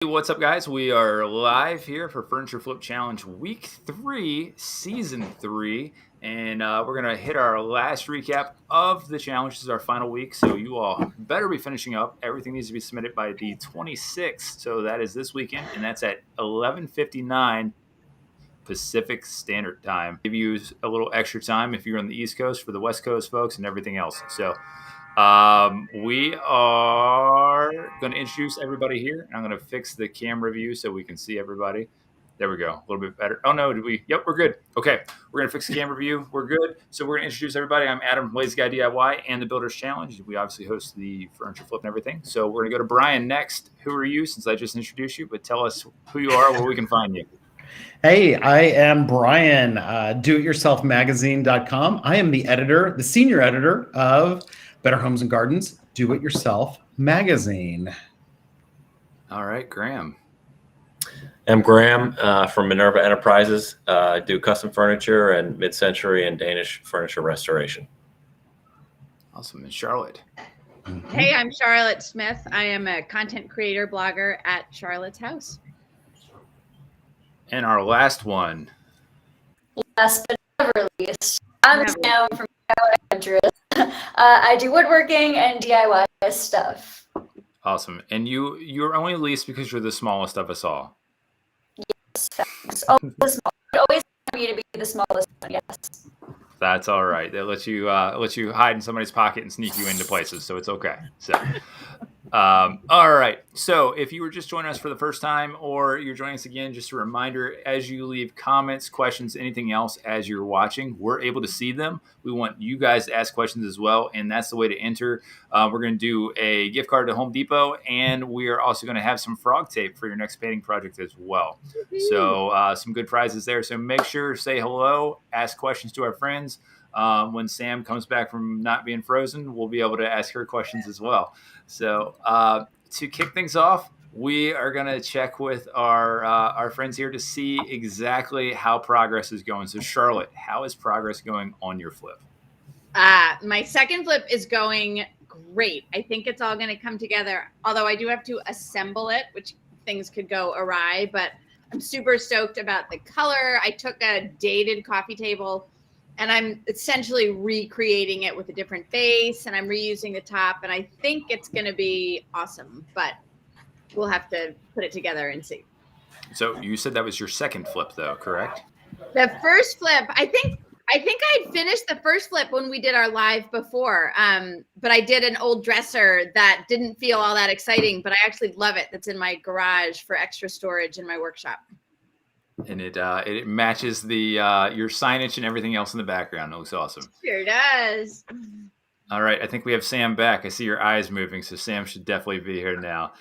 What's up, guys? We are live here for Furniture Flip Challenge Week 3, Season 3, and we're going to hit our last recap of the challenge. This is our final week, so you all better be finishing up. Everything needs to be submitted by the 26th, so that is this weekend, and that's at 11:59 Pacific Standard Time. Give you a little extra time if you're on the East Coast for the West Coast folks and everything else. So we are going to introduce everybody here. I'm going to fix the camera view so we can see everybody. There we go. A little bit better. Oh, no. Did we? Yep, we're good. Okay. We're going to fix the camera view. We're good. So we're going to introduce everybody. I'm Adam, Lazy Guy DIY, and the Builders Challenge. We obviously host the Furniture Flip and everything. So we're going to go to Brian next. Who are you, since I just introduced you? But tell us who you are, where we can find you. Hey, I am Brian, doityourselfmagazine.com. I am the editor, the senior editor of Better Homes and Gardens, Do It Yourself magazine. All right, Graham. I'm Graham from Minerva Enterprises. I do custom furniture and mid-century and Danish furniture restoration. Awesome. And Charlotte. Hey, I'm Charlotte Smith. I am a content creator blogger at Charlotte's House. And our last one. Last but never least, I'm Sam from DIY Adventurous. I do woodworking and DIY stuff. Awesome. And you're only least because you're the smallest of us all. Yes, thanks. Always happy to be the smallest one, yes. That's all right. They let you hide in somebody's pocket and sneak you into places, so it's okay. So, all right. So, if you were just joining us for the first time, or you're joining us again, just a reminder: as you leave comments, questions, anything else as you're watching, we're able to see them. We want you guys to ask questions as well, and that's the way to enter. We're going to do a gift card to Home Depot, and we are also going to have some frog tape for your next painting project as well. So, some good prizes there. So make sure to say hello, ask questions to our friends. When Sam comes back from not being frozen, we'll be able to ask her questions as well. So to kick things off, we are going to check with our friends here to see exactly how progress is going. So Charlotte, how is progress going on your flip? My second flip is going great. I think it's all going to come together, although I do have to assemble it, which things could go awry, but I'm super stoked about the color. I took a dated coffee table and I'm essentially recreating it with a different face, and I'm reusing the top, and I think it's going to be awesome, but we'll have to put it together and see. So you said that was your second flip, though, correct? The first flip, I think I'd finished the first flip when we did our live before, but I did an old dresser that didn't feel all that exciting, but I actually love it. That's in my garage for extra storage in my workshop. And it matches the your signage and everything else in the background. It looks awesome. Sure does. All right, I think we have Sam back. I see your eyes moving, so Sam should definitely be here now.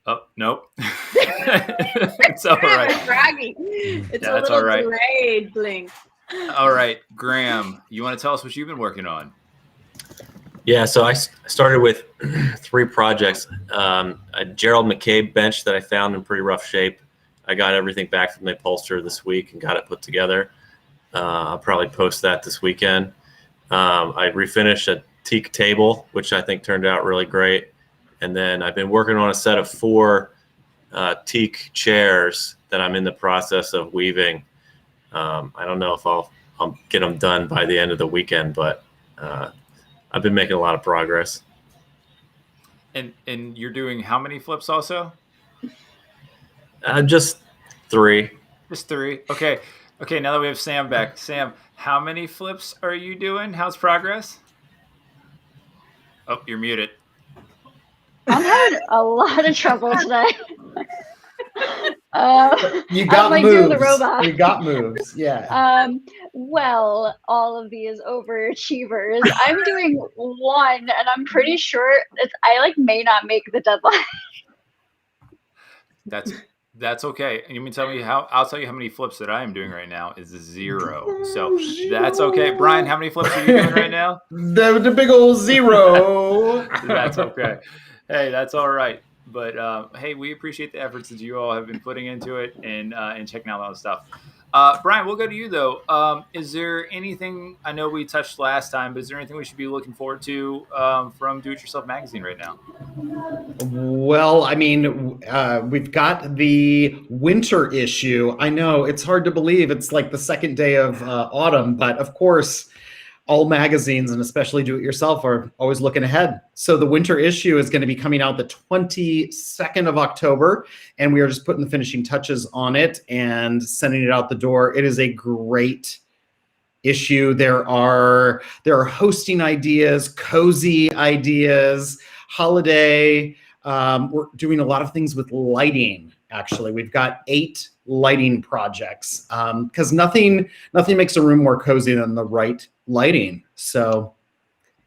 Oh, nope. It's all right. Froggy. It's Yeah, a little delayed blink. All right, Graham, you want to tell us what you've been working on? Yeah, so I started with 3 projects. A Gerald McCabe bench that I found in pretty rough shape. I got everything back from the upholsterer this week and got it put together. I'll probably post that this weekend. I refinished a teak table, which I think turned out really great. And then I've been working on a set of 4 teak chairs that I'm in the process of weaving. I don't know if I'll get them done by the end of the weekend, but I've been making a lot of progress. And you're doing how many flips also? Just 3. Just 3. Okay. Now that we have Sam back, Sam, how many flips are you doing? How's progress? Oh, you're muted. I'm having a lot of trouble today. You got like moves. doing the robot. You got moves. Yeah. Well, all of these overachievers. I'm doing 1, and I'm pretty sure I may not make the deadline. That's okay. And you mean tell me I'll tell you how many flips that I am doing right now is 0. So that's okay. Brian, how many flips are you doing right now? The big old 0. That's okay. Hey, that's all right. But hey, we appreciate the efforts that you all have been putting into it and checking out all the stuff. Brian, we'll go to you though. Is there anything, I know we touched last time, but is there anything we should be looking forward to from Do It Yourself Magazine right now? Well, I mean, we've got the winter issue. I know it's hard to believe it's like the second day of autumn, but of course, all magazines and especially Do It Yourself are always looking ahead. So the winter issue is going to be coming out the 22nd of October, and we are just putting the finishing touches on it and sending it out the door. It is a great issue. There are hosting ideas, cozy ideas, holiday. We're doing a lot of things with lighting. Actually, we've got 8 lighting projects because nothing makes a room more cozy than the right lighting. So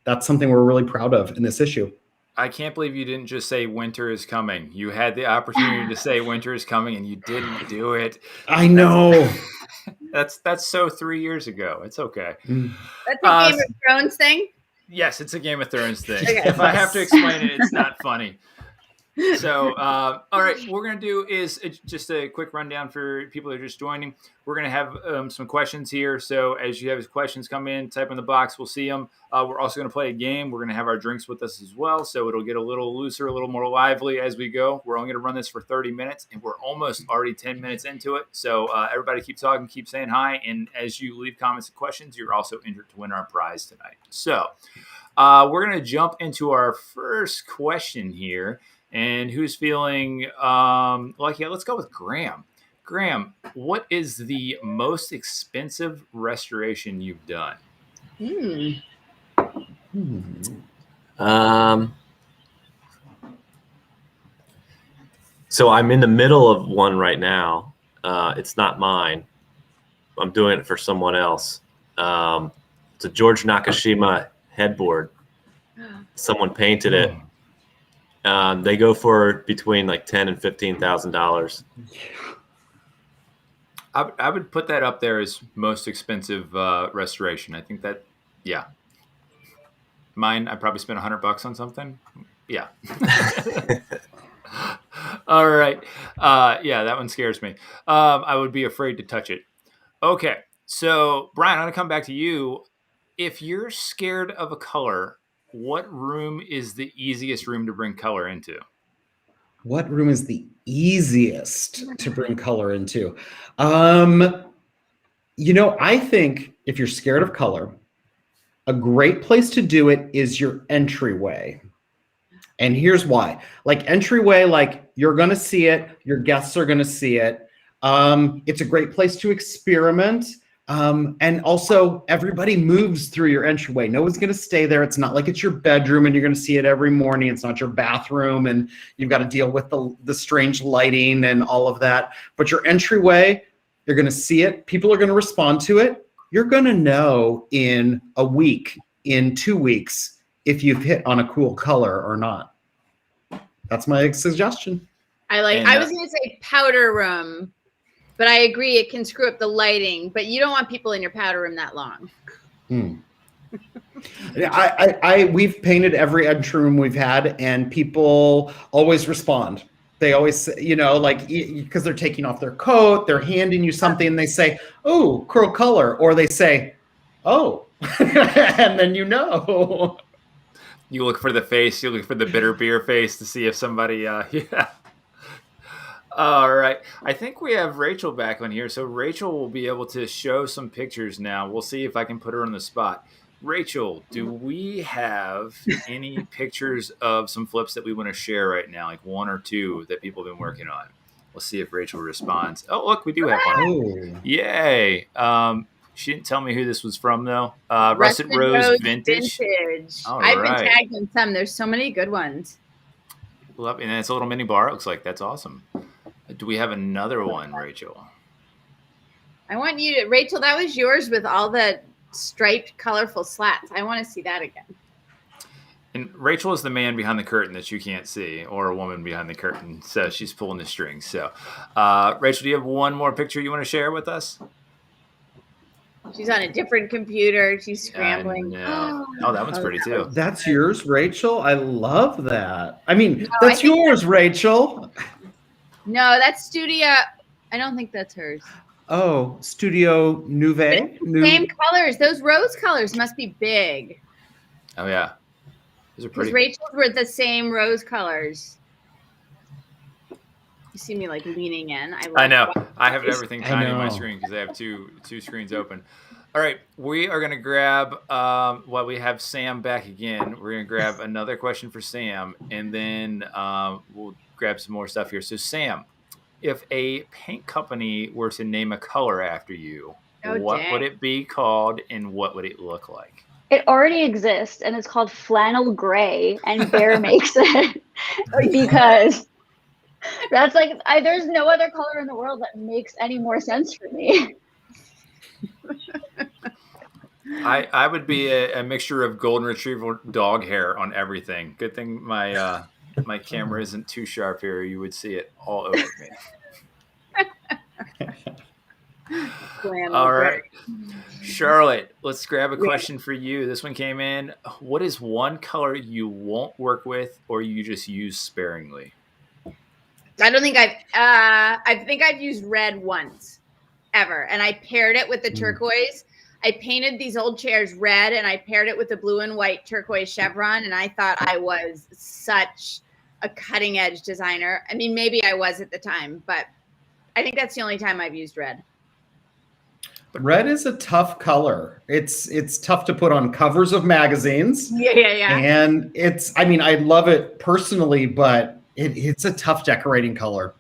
that's something we're really proud of in this issue. I can't believe you didn't just say winter is coming. You had the opportunity to say winter is coming and you didn't do it. I know. That's so 3 years ago. It's okay. That's a Game of Thrones thing? Yes, it's a Game of Thrones thing. Okay. If I have to explain it, it's not funny. So, all right, what we're going to do is just a quick rundown for people that are just joining. We're going to have some questions here. So as you have questions come in, type in the box. We'll see them. We're also going to play a game. We're going to have our drinks with us as well. So it'll get a little looser, a little more lively as we go. We're only going to run this for 30 minutes, and we're almost already 10 minutes into it. So everybody keep talking, keep saying hi. And as you leave comments and questions, you're also entered to win our prize tonight. So we're going to jump into our first question here. And who's feeling lucky? Let's go with Graham. Graham, what is the most expensive restoration you've done? So I'm in the middle of one right now. It's not mine. I'm doing it for someone else. It's a George Nakashima headboard. Someone painted it. They go for between like $10,000 and $15,000. I would put that up there as most expensive restoration. I think that, yeah. Mine, I probably spent $100 on something. Yeah. All right. Yeah, that one scares me. I would be afraid to touch it. Okay. So, Brian, I'm going to come back to you. If you're scared of a color, what room is the easiest room to bring color into? What room is the easiest to bring color into? I think if you're scared of color, a great place to do it is your entryway. And here's why. Like entryway, like you're going to see it, your guests are going to see it. It's a great place to experiment. And also everybody moves through your entryway. No one's going to stay there. It's not like it's your bedroom and you're going to see it every morning. It's not your bathroom and you've got to deal with the strange lighting and all of that. But your entryway, you're going to see it. People are going to respond to it. You're going to know in a week, in 2 weeks, if you've hit on a cool color or not. That's my suggestion. I was going to say powder room. But I agree, it can screw up the lighting. But you don't want people in your powder room that long. We've painted every entry room we've had, and people always respond. They always, because they're taking off their coat, they're handing you something, and they say, "Oh, cool color," or they say, "Oh," and then you know. You look for the face. You look for the bitter beer face to see if somebody. Yeah. All right. I think we have Rachel back on here. So Rachel will be able to show some pictures now. We'll see if I can put her on the spot. Rachel, do we have any pictures of some flips that we want to share right now, like 1 or 2 that people have been working on? We'll see if Rachel responds. Oh, look, we do have one. Oh. Yay. She didn't tell me who this was from, though. Russet Rose Vintage. All I've right. been tagged in some. There's so many good ones. Love, and it's a little mini bar. It looks like that's awesome. Do we have another one, Rachel? I want you to, Rachel, that was yours with all the striped, colorful slats. I want to see that again. And Rachel is the man behind the curtain that you can't see, or a woman behind the curtain. So she's pulling the strings. So, Rachel, do you have one more picture you want to share with us? She's on a different computer. She's scrambling. Oh, that one's pretty too. That's yours, Rachel? I love that. I mean, that's yours, Rachel. No, that's Studio. I don't think that's hers. Oh, Studio Nouveau. Same colors. Those rose colors must be big. Oh yeah, those are Because pretty. Rachel's were the same rose colors. You see me like leaning in. I know. I have everything I tiny on my know. screen because I have two screens open. All right, we are gonna grab. While we have Sam back again, we're gonna grab another question for Sam, and then we'll grab some more stuff here. So Sam, if a paint company were to name a color after you, Oh, what dang. would it be called, and what would it look like? It already exists, and it's called flannel gray, and Bear makes it because that's like there's no other color in the world that makes any more sense for me. I would be a mixture of golden retriever dog hair on everything. Good thing my my camera isn't too sharp here. You would see it all over me. Flannel All gray. right. Charlotte, let's grab a question for you. This one came in. What is one color you won't work with or you just use sparingly? I don't think I think I've used red once ever. And I paired it with the turquoise. I painted these old chairs red and I paired it with the blue and white turquoise chevron. And I thought I was such a cutting edge designer. I mean, maybe I was at the time, but I think that's the only time I've used red. Red is a tough color. It's tough to put on covers of magazines. Yeah. And I mean, I love it personally, but it's a tough decorating color.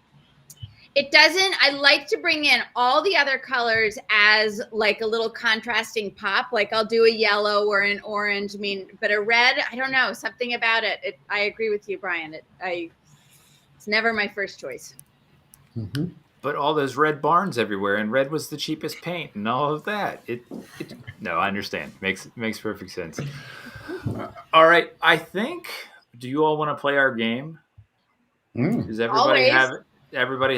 It doesn't. I like to bring in all the other colors as like a little contrasting pop. Like I'll do a yellow or an orange. I mean, but a red, I don't know, something about it. I agree with you, Brian. It's never my first choice. Mm-hmm. But all those red barns everywhere, and red was the cheapest paint, and all of that. No, I understand. Makes perfect sense. All right, I think. Do you all want to play our game? Does everybody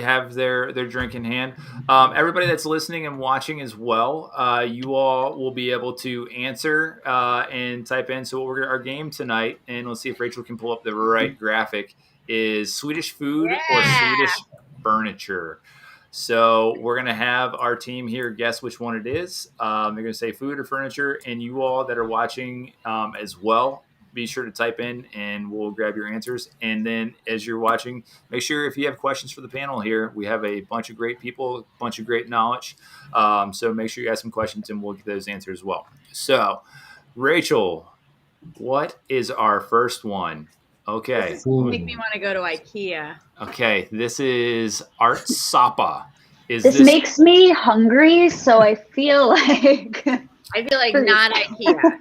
have their drink in hand? Everybody that's listening and watching as well, you all will be able to answer and type in. So our game tonight, and let's see if Rachel can pull up the right graphic, is Swedish food or Swedish furniture. So we're going to have our team here guess which one it is. They're going to say food or furniture, and you all that are watching as well, be sure to type in and we'll grab your answers. And then as you're watching, make sure if you have questions for the panel here, we have a bunch of great people, a bunch of great knowledge. So make sure you ask some questions and we'll get those answers as well. So Rachel, what is our first one? Okay. This make me want to go to IKEA. Okay. This is Art Sapa. This makes me hungry, so I feel like not IKEA.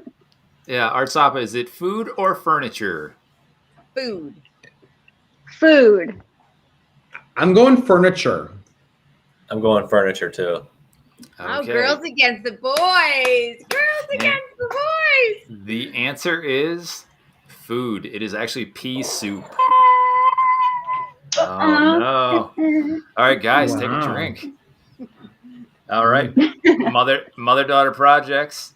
Yeah, Art Sapa, is it food or furniture? Food. Food. I'm going furniture. I'm going furniture too. Oh, Okay. girls against the boys. Girls against the boys. The answer is food. It is actually pea soup. Oh no! All right, guys, take a drink. All right, mother-daughter projects.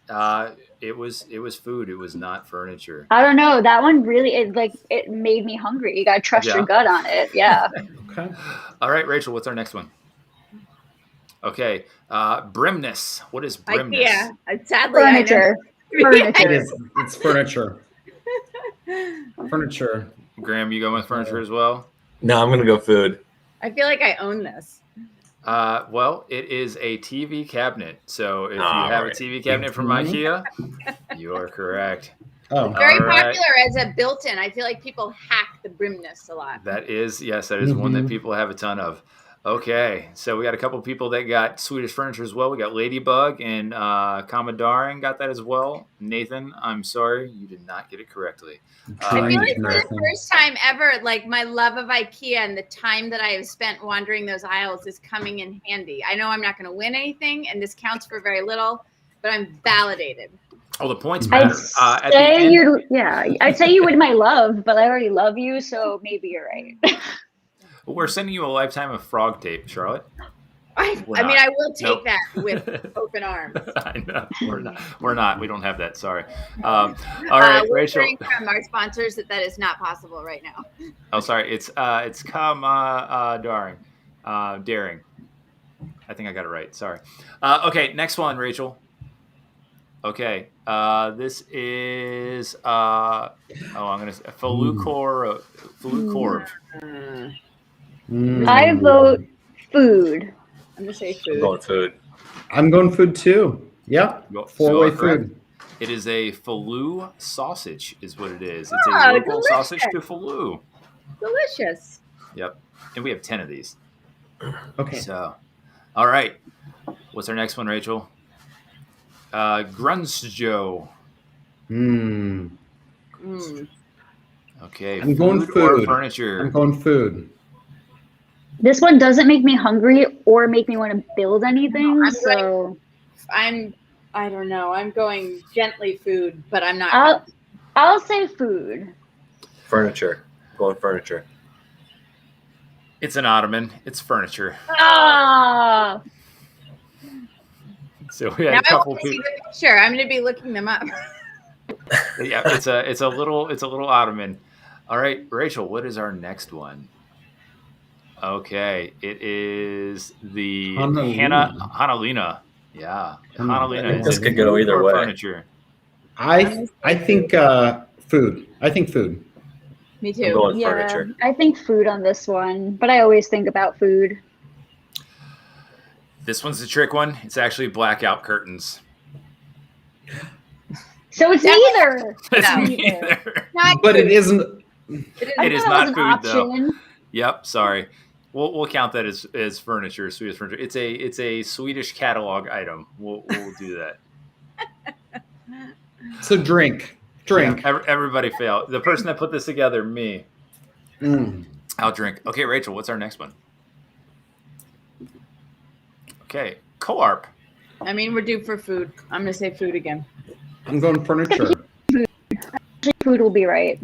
It was food. It was not furniture. I don't know. That one really it made me hungry. You gotta trust your gut on it. Yeah. Okay. All right, Rachel, what's our next one? Okay, Brimness. What is Brimness? IKEA. Sadly, Furniture. It's furniture. Furniture. Graham, you going with furniture as well? No, I'm going to go food. I feel like I own this. Well, it is a TV cabinet. So if you have a TV cabinet from IKEA, you are correct. Oh, Very All right. popular as a built-in. I feel like people hack the Brimness a lot. That is one that people have a ton of. Okay, so we got a couple of people that got Swedish furniture as well. We got Ladybug and Kamadarin got that as well. Nathan, I'm sorry, you did not get it correctly. I feel like for the first time ever, like my love of IKEA and the time that I have spent wandering those aisles is coming in handy. I know I'm not going to win anything, and this counts for very little, but I'm validated. Oh, the points matter. I'd say you would my love, but I already love you, so maybe you're right. We're sending you a lifetime of frog tape, Charlotte. I will take that with open arms. I know. We're not. We don't have that. Sorry. All right, we're Rachel. hearing from our sponsors that is not possible right now. Oh, sorry. It's Daring. I think I got it right. Sorry. Okay, next one, Rachel. Okay, this is I'm gonna say Falucor. I vote food. I'm gonna say I'm food. going food. I'm going food too. Yep. You Four-way are correct. food. It is a Faloo sausage, is what it is. It's Oh, a local delicious. sausage to Faloo. Delicious. Yep, and we have 10 of these. Okay. So, all right. What's our next one, Rachel? Grunzjo. Mm. Mm. Okay, I'm going or food. furniture. I'm going food. This one doesn't make me hungry or make me want to build anything. I'm So I don't know. I'm going gently food, but I'm not. I'll say food. Furniture. Going furniture. It's an ottoman. It's furniture. Ah, So we had Now a I couple want to see people. the picture. I'm going to be looking them up. Yeah, it's a little ottoman. All right, Rachel, what is our next one? Okay, it is the Hanalina. Hanalina. Yeah, Hanalina. This Is could it go food either or way. Furniture. I think food. I think food. Me I'm too. going yeah. furniture. I think food on this one, but I always think about food. This one's the trick one. It's actually blackout curtains. So it's neither. It's No. neither. Not But food. it isn't. It is thought not that was food, though. an option. Yep, sorry. We'll count that as furniture, Swedish furniture. It's a Swedish catalog item. We'll do that. So drink. Drink. Yeah, everybody failed. The person that put this together, me. Mm. I'll drink. Okay, Rachel, what's our next one? Okay, co-arp. I mean, we're due for food. I'm going to say food again. I'm going furniture. Food will be right.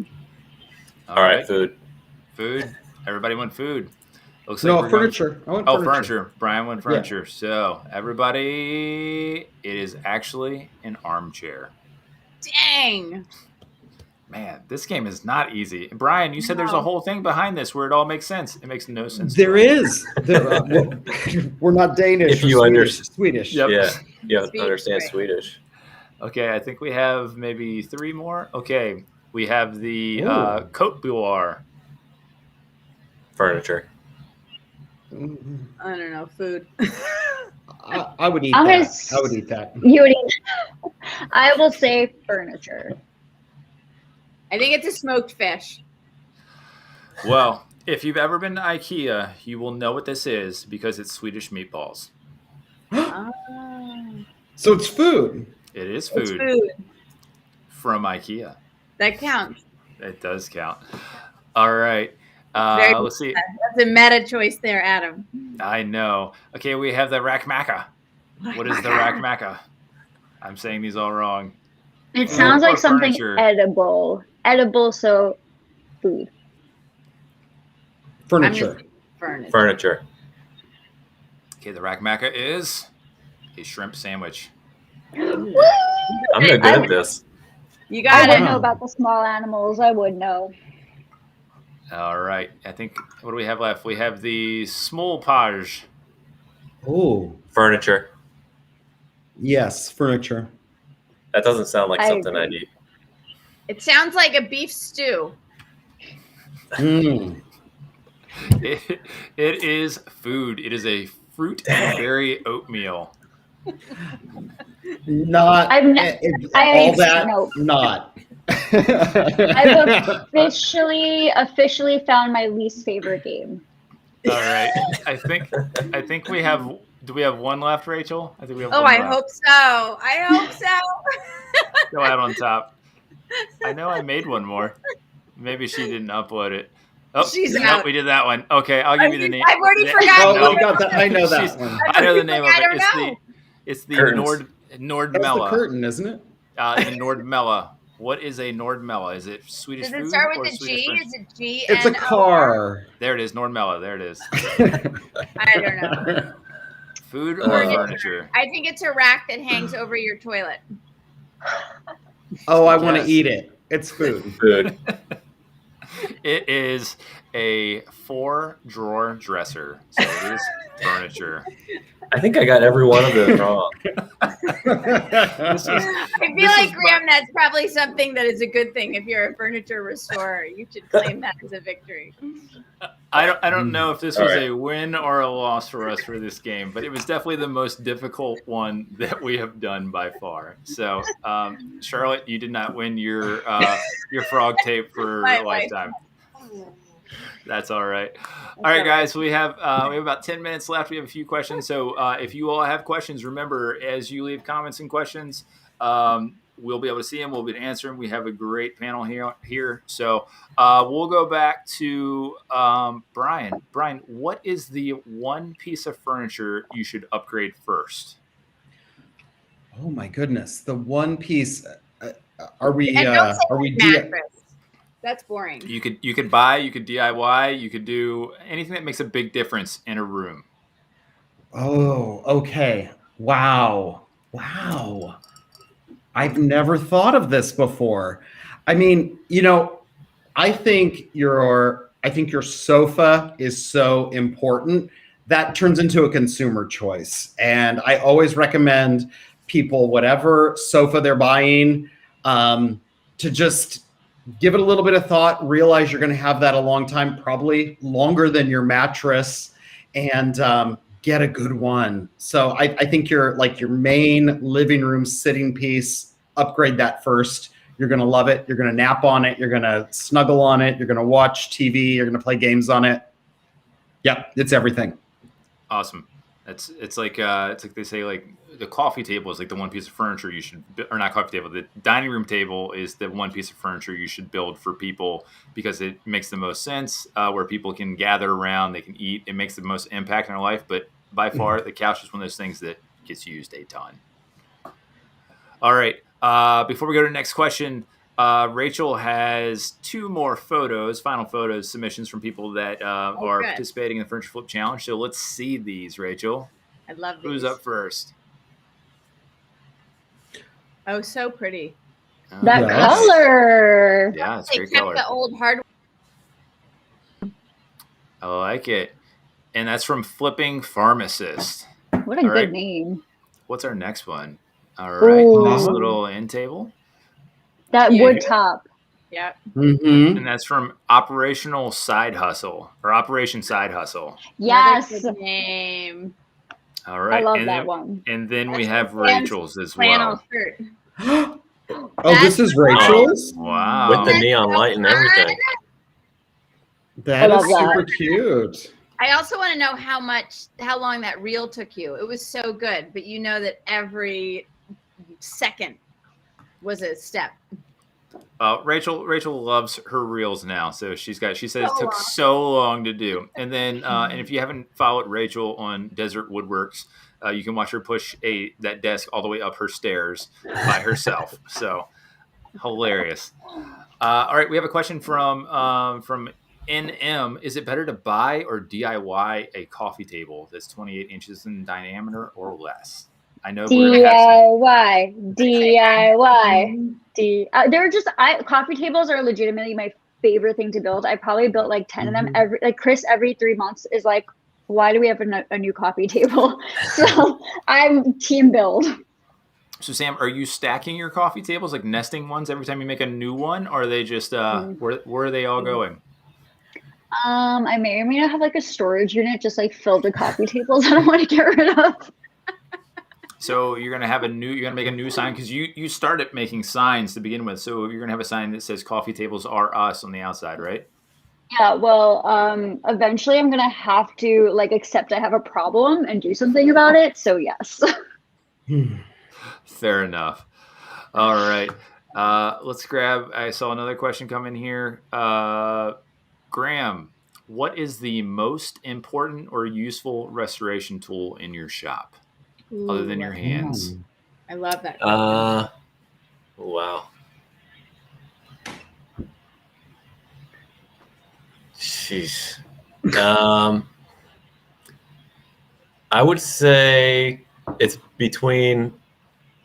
All right, food. Food. Everybody went food. Looks No, we're going- furniture. I want Oh, furniture. Brian went Yeah. furniture. So, everybody, it is actually an armchair. Dang. Man, this game is not easy. Brian, you said there's a No. whole thing behind this where it all makes sense. It makes no sense. There is. We're not Danish. If or you Swedish. Swedish. Yep. Yeah, you Speak understand right. Swedish. Okay, I think we have maybe 3 more. Okay, we have the Ooh. Cote Buar. Furniture. I don't know. Food. I would eat I'm gonna that. I would eat that. You would eat. I will say furniture. I think it's a smoked fish. Well, if you've ever been to IKEA, you will know what this is because it's Swedish meatballs. Ah, So it's food. It is it's food food. from IKEA. That counts. It does count. All right. Very Let's see. That's a meta choice there, Adam. I know. Okay, we have the Rakmaka. What is the Rakmaka? I'm saying these all wrong. It sounds or like something furniture. edible. Edible, so food. Furniture. Furnace. Furniture. Okay, the Rakmaka is a shrimp sandwich. I'm not good at this. You I got would it. Wow. know about the small animals. I would know. All right. I think, what do we have left? We have the Smolpage. Oh, Furniture. yes, furniture. That doesn't sound like I something agree. I'd eat. It sounds like a beef stew. Mm. It is food. It is a fruit and berry oatmeal. Not I've ne- all I've- that. nope. Not. I've officially found my least favorite game. All right. I think we have. Do we have one left, Rachel? I think we have. Oh, one I left. hope so. I hope so. Go out on top. I know I made one more. Maybe she didn't upload it. Oh, She's nope, out. we did that one. Okay, I'll give you the name. I've already the- forgotten. Oh, we got that. I know She's- that one. I know the name of I it. don't It's know. it's the Curtains. That's the Nordmella. curtain, isn't it? The Nordmella. What is a Nordmella? Is it Swedish Does it food start or with a Swedish G? French? Is it G? It's a car. There it is, Nordmella. There it is. I don't know. Food or Furniture. furniture? I think it's a rack that hangs over your toilet. Oh, I want to Yes. eat it. It's food. Food. It is a 4-drawer dresser. So it is furniture. I think I got every one of them wrong. This is I feel This like is Graham, that's probably something that is a good thing. If you're a furniture restorer, you should claim that as a victory. I don't know if this All was right. a win or a loss for us for this game, but it was definitely the most difficult one that we have done by far. So, Charlotte, you did not win your frog tape for My a lifetime. That's all right. All right, guys, we have about 10 minutes left. We have a few questions. So if you all have questions, remember, as you leave comments and questions, we'll be able to see them. We'll be able to answer them. We have a great panel here. So we'll go back to Brian. Brian, what is the one piece of furniture you should upgrade first? Oh my goodness, the one piece. Are we? And don't say Are we? mattress. That's boring. You could buy, you could DIY, you could do anything that makes a big difference in a room. Oh, okay. Wow. I've never thought of this before. I mean, I think your sofa is so important that turns into a consumer choice. And I always recommend people, whatever sofa they're buying, to just give it a little bit of thought, realize you're going to have that a long time, probably longer than your mattress, and get a good one. So I think your main living room sitting piece, upgrade that first. You're going to love it. You're going to nap on it. You're going to snuggle on it. You're going to watch TV. You're going to play games on it. Yep, it's everything. Awesome. It's like they say, like, the coffee table is like the one piece of furniture you should, or not coffee table, the dining room table is the one piece of furniture you should build for people because it makes the most sense, where people can gather around, they can eat, it makes the most impact in their life. But by far, the couch is one of those things that gets used a ton. All right. Before we go to the next question, Rachel has 2 more final photos submissions from people that are good. participating in the Furniture Flip Challenge. So let's see these, Rachel. I love these. Who's up first? Oh, so pretty. Oh, That Yes. color. Yeah, it's They great kept color. the old hard. I like it. And that's from Flipping Pharmacist. What a All good right. name. What's our next one? All right. Ooh. Nice little end table. That Yeah. wood top. Yeah. Mm-hmm. And that's from Operation Side Hustle. Yes. Another good name. All right. I love and that then, one. And then we That's have from Sam's Rachel's as Flannel well. shirt. Oh, this is Rachel's? Wow. With the neon light and everything. That I is love that. super cute. I also want to know how long that reel took you. It was so good, but you know that every second was a step. Rachel loves her reels now, so she says it took long. so long to do. And then and if you haven't followed Rachel on Desert Woodworks, you can watch her push that desk all the way up her stairs by herself. So hilarious. All right, we have a question from NM. Is it better to buy or DIY a coffee table that's 28 inches in diameter or less? I know we're gonna have DIY. They're just coffee tables are legitimately my favorite thing to build. I probably built like 10 of them. Chris every 3 months is like, why do we have a new coffee table? So I'm team build. So Sam, are you stacking your coffee tables, like nesting ones every time you make a new one, or are they just where are they all going? I may or may not have like a storage unit just like filled with coffee tables I don't want to get rid of. So you're gonna make a new sign because you started making signs to begin with. So you're gonna have a sign that says "Coffee tables are us" on the outside, right? Yeah, well, eventually I'm gonna have to like accept I have a problem and do something about it. So yes. Fair enough. All right. Let's grab. I saw another question come in here. Graham, what is the most important or useful restoration tool in your shop, other than your hands? I love that. Wow. Jeez. I would say it's between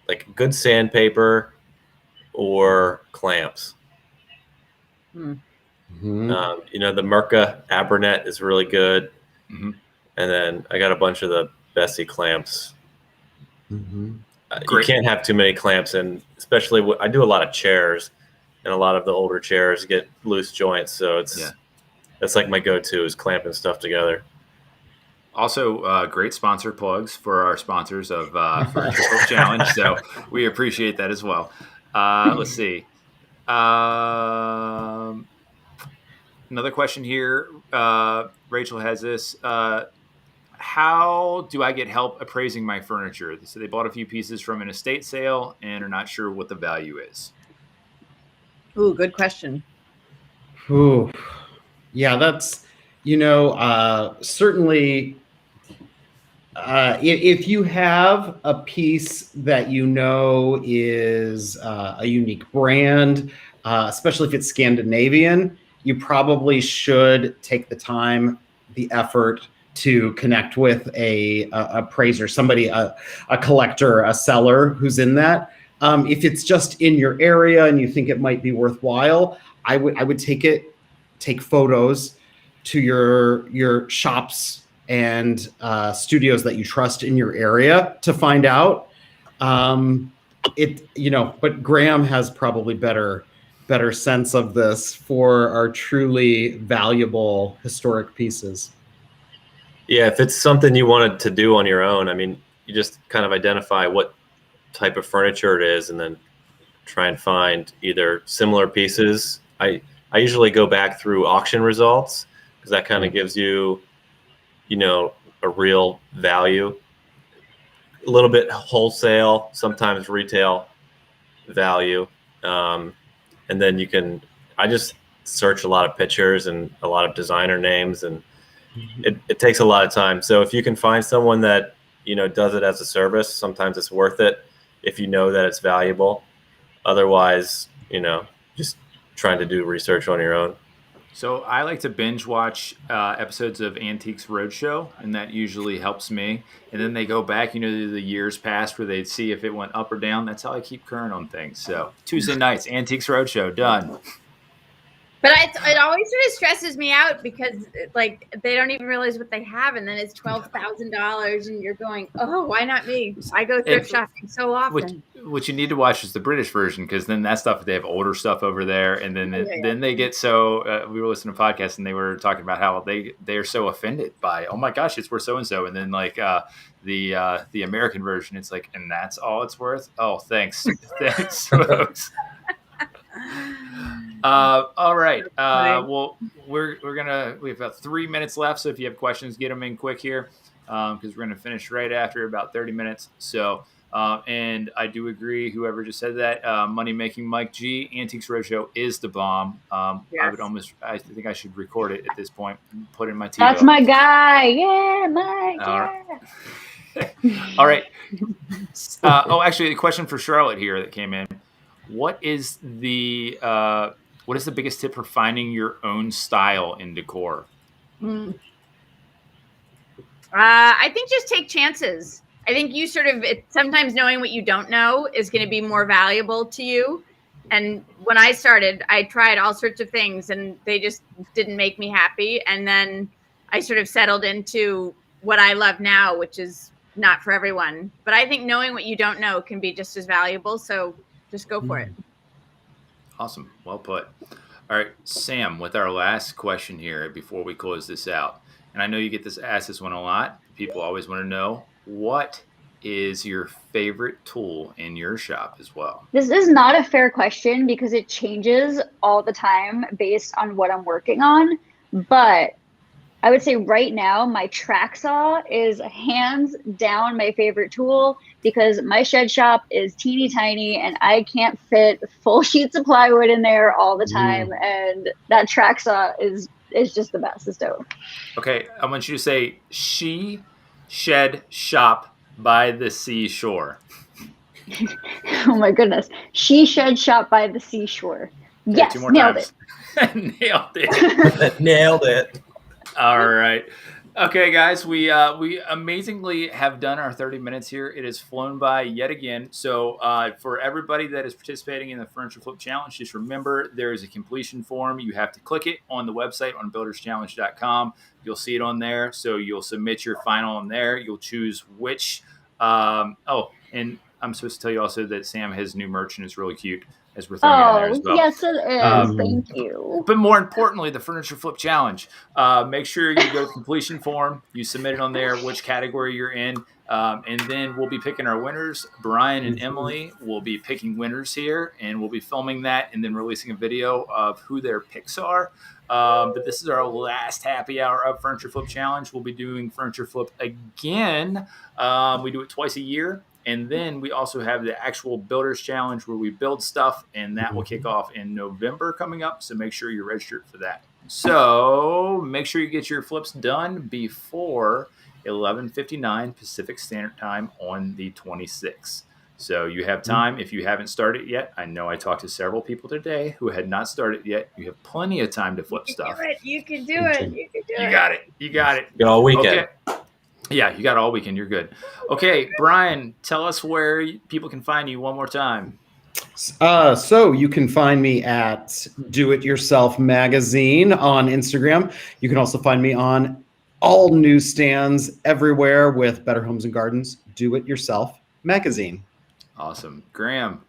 like good sandpaper or clamps. Mhm. The Merca Abernet is really good. Mhm. And then I got a bunch of the Bessie clamps. Mhm. You Great. can't have too many clamps, and especially I do a lot of chairs, and a lot of the older chairs get loose joints, so that's like my go-to is clamping stuff together. Also, great sponsor plugs for our sponsors of Furniture Flip Challenge. So we appreciate that as well. Let's see. Another question here. Rachel has this. How do I get help appraising my furniture? So they bought a few pieces from an estate sale and are not sure what the value is. Ooh, good question. Ooh. Yeah, that's, certainly if you have a piece that is a unique brand, especially if it's Scandinavian, you probably should take the time, the effort to connect with a appraiser, somebody, a collector, a seller who's in that. If it's just in your area and you think it might be worthwhile, I would take photos to your shops and studios that you trust in your area to find out. But Graham has probably better sense of this for our truly valuable historic pieces. Yeah, if it's something you wanted to do on your own, I mean, you just kind of identify what type of furniture it is and then try and find either similar pieces. I usually go back through auction results because that kind of gives you, a real value. A little bit wholesale, sometimes retail value. And then I just search a lot of pictures and a lot of designer names, and it takes a lot of time. So if you can find someone that, does it as a service, sometimes it's worth it if you know that it's valuable. Otherwise, just trying to do research on your own. So I like to binge watch episodes of Antiques Roadshow, and that usually helps me. And then they go back, the years past where they'd see if it went up or down. That's how I keep current on things. So Tuesday nights, Antiques Roadshow, done. But it always sort of stresses me out because they don't even realize what they have, and then it's $12,000, and you're going, oh, why not me? I go thrift shopping so often. What you need to watch is the British version, because then that stuff, they have older stuff over there, and then then they get so. We were listening to a podcast, and they were talking about how they're so offended by, oh my gosh, it's worth so and so, and then the American version, it's like, and that's all it's worth. Oh, thanks, thanks, folks. All right. Well, we've got 3 minutes left. So if you have questions, get them in quick here, because we're going to finish right after about 30 minutes. So, and I do agree. Whoever just said that, Money Making Mike G, Antiques Roadshow is the bomb. Yes. I think I should record it at this point and put it in my TV. That's my guy. Yeah, Mike. Yeah. All right. Actually, a question for Charlotte here that came in. What is the biggest tip for finding your own style in decor? I think just take chances. I think you sometimes knowing what you don't know is going to be more valuable to you. And when I started, I tried all sorts of things and they just didn't make me happy. And then I sort of settled into what I love now, which is not for everyone. But I think knowing what you don't know can be just as valuable. So just go for it. Awesome. Well put. All right, Sam, with our last question here before we close this out. And I know you get asked this one a lot. People always want to know, what is your favorite tool in your shop as well? This is not a fair question because it changes all the time based on what I'm working on. But I would say right now, my track saw is hands down my favorite tool because my shed shop is teeny tiny and I can't fit full sheets of plywood in there all the time. And that track saw is just the best. It's dope. Okay, I want you to say shed shop by the seashore. Oh my goodness. She shed shop by the seashore. Yes, Two more nailed times. it. Nailed it. Nailed it. All right. Okay, guys, we amazingly have done our 30 minutes here. It has flown by yet again. So for everybody that is participating in the Furniture Flip Challenge, just remember there is a completion form. You have to click it on the website on builderschallenge.com. You'll see it on there. So you'll submit your final on there. You'll choose which. And I'm supposed to tell you also that Sam has new merch and is really cute, as we're throwing it in there as well. Yes, it is. Thank you. But more importantly, the Furniture Flip Challenge. Make sure you go to the completion form. You submit it on there, which category you're in. And then we'll be picking our winners. Brian and Emily will be picking winners here, and we'll be filming that and then releasing a video of who their picks are. But this is our last happy hour of Furniture Flip Challenge. We'll be doing Furniture Flip again. We do it twice a year. And then we also have the actual Builders Challenge where we build stuff, and that will kick off in November coming up. So make sure you're registered for that. So make sure you get your flips done before 11:59 Pacific Standard Time on the 26th. So you have time. If you haven't started yet, I know I talked to several people today who had not started yet. You have plenty of time to flip stuff. You can do it. You can do it. You got it. You got it. Got all weekend. Okay. Yeah, you got all weekend. You're good. Okay, Brian, tell us where people can find you one more time. So you can find me at Do It Yourself Magazine on Instagram. You can also find me on all newsstands everywhere with Better Homes and Gardens, Do It Yourself Magazine. Awesome. Graham.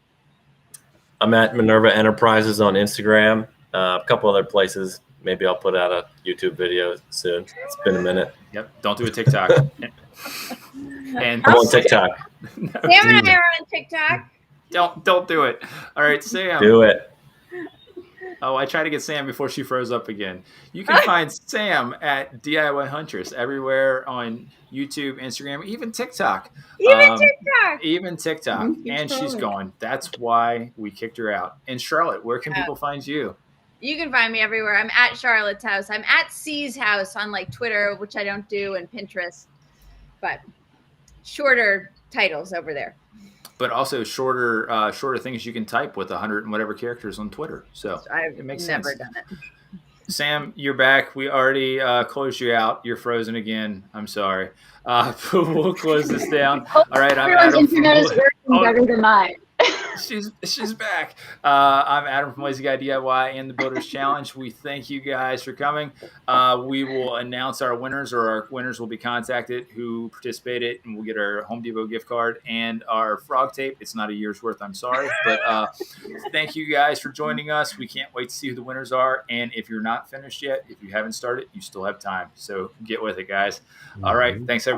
I'm at Minerva Enterprises on Instagram. A couple other places. Maybe I'll put out a YouTube video soon. It's been a minute. Yep. Don't do a TikTok. And I'm on TikTok. Sam and I are on TikTok. Don't do it. All right, Sam. Do it. Oh, I tried to get Sam before she froze up again. You can find Sam at DIY Huntress everywhere on YouTube, Instagram, even TikTok. Even TikTok. And she's gone. That's why we kicked her out. And Charlotte, where can people find you? You can find me everywhere. I'm at Charlotte's house. I'm at C's house on like Twitter, which I don't do, and Pinterest. But shorter titles over there. But also shorter things you can type with 100 and whatever characters on Twitter. So it makes sense. Never done it. Sam, you're back. We already closed you out. You're frozen again. I'm sorry. We'll close this down. All right. I'm Everyone's Adam. internet is working better than mine. She's back. I'm Adam from Lazy Guy DIY and the Builders Challenge. We thank you guys for coming. We will announce our winners, or our winners will be contacted who participated, and we'll get our Home Depot gift card and our frog tape. It's not a year's worth, I'm sorry. But thank you guys for joining us. We can't wait to see who the winners are. And if you're not finished yet, if you haven't started, you still have time. So get with it, guys. All right. Thanks, everybody.